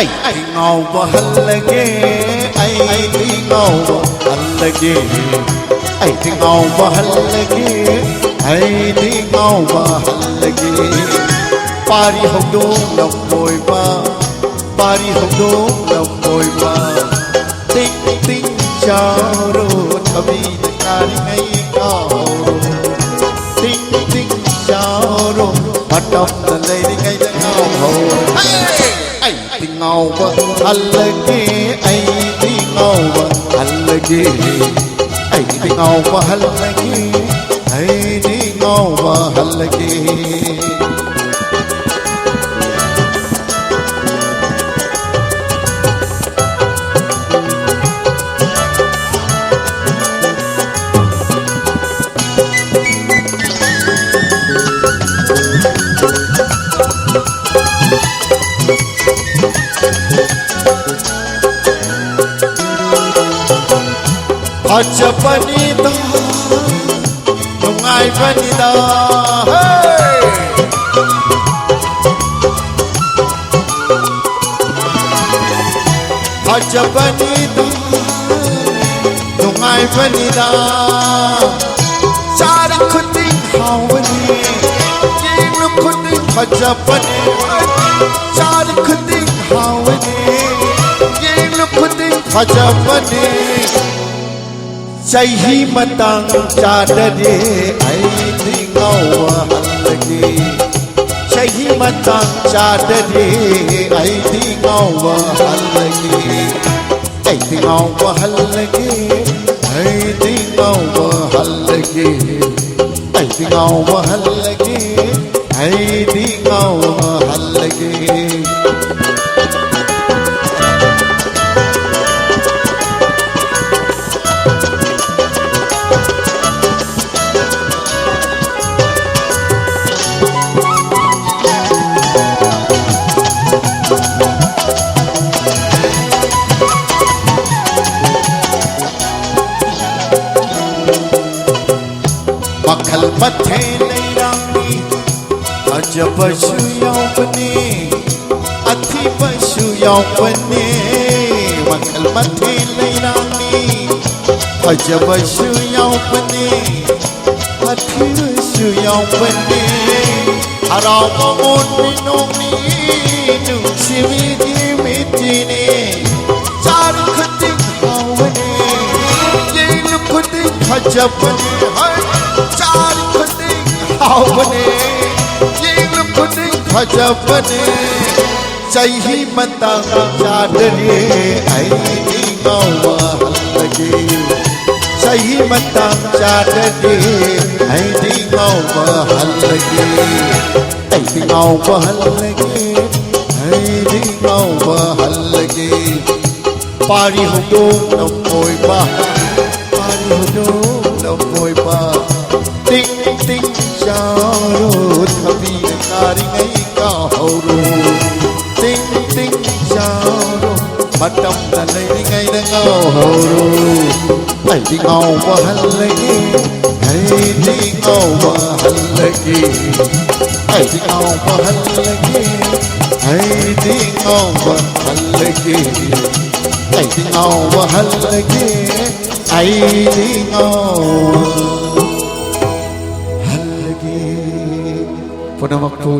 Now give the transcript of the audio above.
ai ngầu và hân lगे ai thì ngầu và hân lगे ai thì ngầu và hân lगे ai thì ngầu và hân lगे Pari hồng đô đồng bồi ba Pari hồng đô đồng bồi ba Tinh tinh chào đô Thami nari ngay cao Tinh tinh chào đô Bắt đầu là lấy đi ngay cao hầu Ai thì ngầu và hân lगे ai thì ngầu và hân lगे ai thì ngầu và hân lगे ai thì ngầu và hân lगे Acha panida, nungai panida, hey. Acha panida, nungai panida, cari kuting hawani, jinu kuting acha panida, cari kuting hawani, jinu kuting acha panida. Chahi matang chadare ai thi ngau hân lगे Chahi matang chadare ai thi ngau hân lगे ai thi ngau hân lगे ai thi ngau hân lगे ai thi ngau hân lगे ai thi ngau hân lगे Bakal mathe nahi rangi Aja basu yaw bane Athi basu yaw bane Bakal mathe nahi rangi Aja basu yaw bane Athi basu yaw bane Haraw mamun minong ni Nung siwi di mitine Char khating hawani Yenu khating khajab bane Char khating hawani Yenu khating khajab bane Chahi matang chadare ai thi ngau hân lगे Chahi matang chadare ai thi ngau hân lगे ai thi ngau hân lगे ai thi ngau hân lगे Pari hồng đô đồng bồi ba Pari hồng đô đồng bồi ba Tinh tinh chào đô Thami nari ngay cao đô Tinh tinh chào đô Bắt đầu là lấy đi ngay cao đô ai thi ngau hân lगे ai thi ngau hân lगे ai thi ngau hân lगे ai thi ngau hân lगे ai thi ngau hân lगे ai thi ngau hân lगे pada waktu